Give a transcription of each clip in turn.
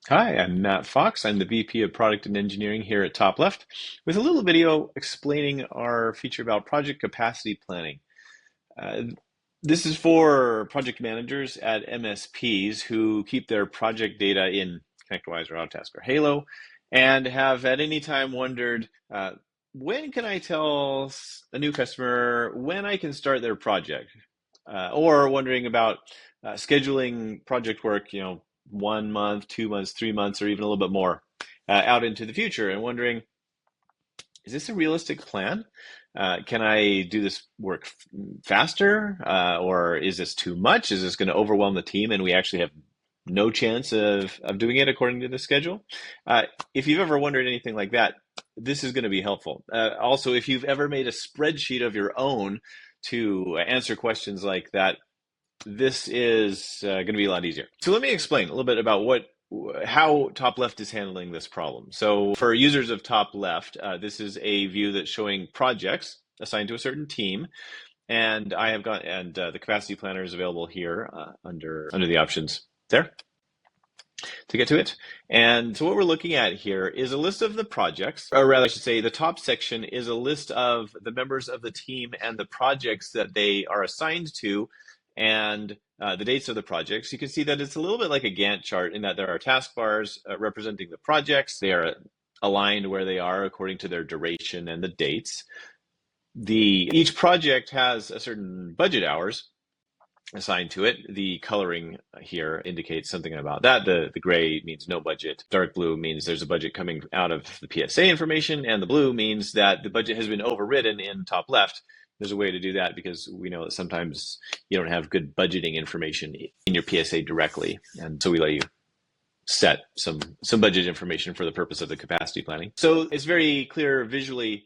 Hi, I'm Matt Fox. I'm the VP of Product and Engineering here at TopLeft with a little video explaining our feature about project capacity planning. Uh, this is for project managers at MSPs who keep their project data in ConnectWise or Autotask or Halo and have at any time wondered, when can I tell a new customer when I can start their project? Or wondering about scheduling project work, 1 month, 2 months, 3 months, or even a little bit more out into the future, and wondering, is this a realistic plan? Can I do this work faster, or is this too much? Is this going to overwhelm the team, and we actually have no chance of doing it according to the schedule? Uh, if you've ever wondered anything like that, this is going to be helpful. Also, if you've ever made a spreadsheet of your own to answer questions like that, this is going to be a lot easier. So let me explain a little bit about how TopLeft is handling this problem. So for users of TopLeft, this is a view that's showing projects assigned to a certain team, and the capacity planner is available here under the options there to get to it. And so what we're looking at here is a list of the projects, or rather, I should say, the top section is a list of the members of the team and the projects that they are assigned to, and the dates of the projects. You can see that it's a little bit like a Gantt chart in that there are taskbars representing the projects. They are aligned where they are according to their duration and the dates. Each project has a certain budget hours assigned to it. The coloring here indicates something about that. The gray means no budget. Dark blue means there's a budget coming out of the PSA information, and the blue means that the budget has been overridden in TopLeft. There's a way to do that because we know that sometimes you don't have good budgeting information in your PSA directly, and so we let you set some budget information for the purpose of the capacity planning. So it's very clear visually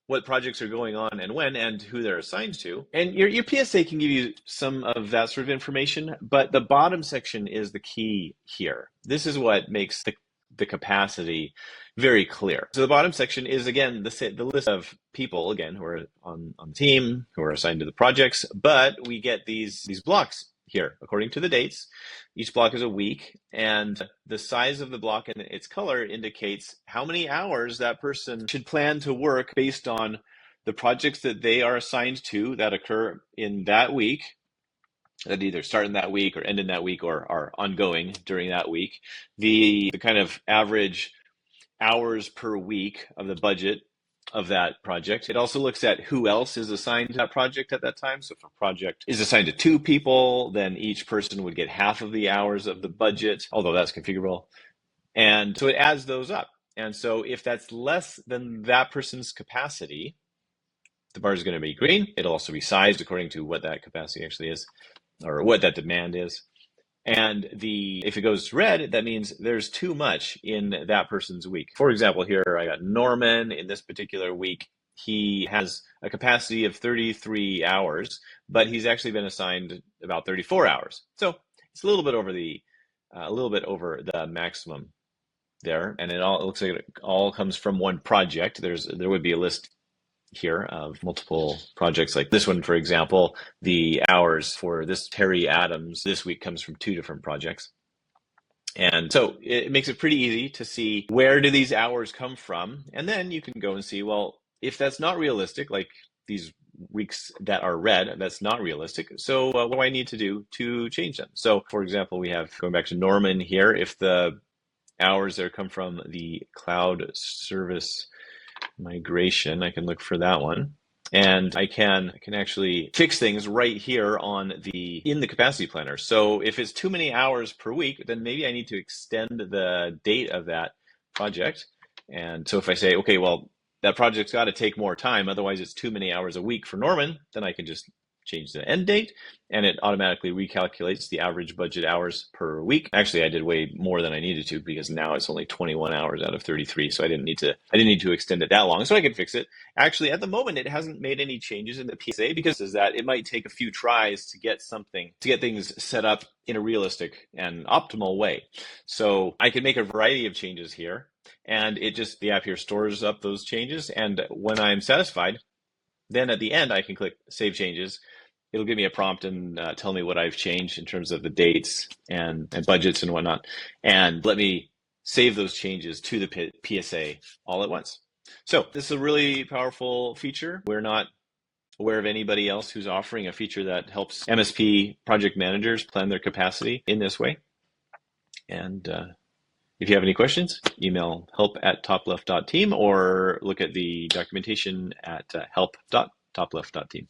what projects are going on and when and who they're assigned to. And your PSA can give you some of that sort of information, but the bottom section is the key here. This is what makes the capacity very clear. So the bottom section is, again, the list of people, again, who are on the team, who are assigned to the projects, but we get these blocks here according to the dates. Each block is a week, and the size of the block and its color indicates how many hours that person should plan to work based on the projects that they are assigned to that occur in that week, that either start in that week or end in that week or are ongoing during that week. The kind of average hours per week of the budget of that project. It also looks at who else is assigned to that project at that time. So if a project is assigned to 2 people, then each person would get half of the hours of the budget, although that's configurable. And so it adds those up. And so if that's less than that person's capacity, the bar is going to be green. It'll also be sized according to what that capacity actually is, or what that demand is. And if it goes red, that means there's too much in that person's week. For example, here I got Norman in this particular week. He has a capacity of 33 hours, but he's actually been assigned about 34 hours. So it's a little bit over the maximum there. And it looks like it all comes from one project. There would be a list here of multiple projects like this one, for example. The hours for this Terry Adams this week comes from 2 different projects. And so it makes it pretty easy to see where do these hours come from. And then you can go and see, well, if that's not realistic, like these weeks that are red, that's not realistic. So what do I need to do to change them? So for example, we have, going back to Norman here, if the hours there come from the cloud service migration, I can look for that one, and I can actually fix things right here in the capacity planner. So if it's too many hours per week, then maybe I need to extend the date of that project. And so if I say, okay, well, that project's got to take more time, otherwise it's too many hours a week for Norman, then I can just change the end date, and it automatically recalculates the average budget hours per week. Actually, I did way more than I needed to, because now it's only 21 hours out of 33, so I didn't need to extend it that long, so I could fix it. Actually, at the moment, it hasn't made any changes in the PSA, because it might take a few tries to get things set up in a realistic and optimal way. So I can make a variety of changes here, and the app here stores up those changes, and when I'm satisfied, then at the end, I can click Save Changes. It'll give me a prompt and tell me what I've changed in terms of the dates and budgets and whatnot, and let me save those changes to the PSA all at once. So this is a really powerful feature. We're not aware of anybody else who's offering a feature that helps MSP project managers plan their capacity in this way. And if you have any questions, email help@topleft.team or look at the documentation at help.topleft.team.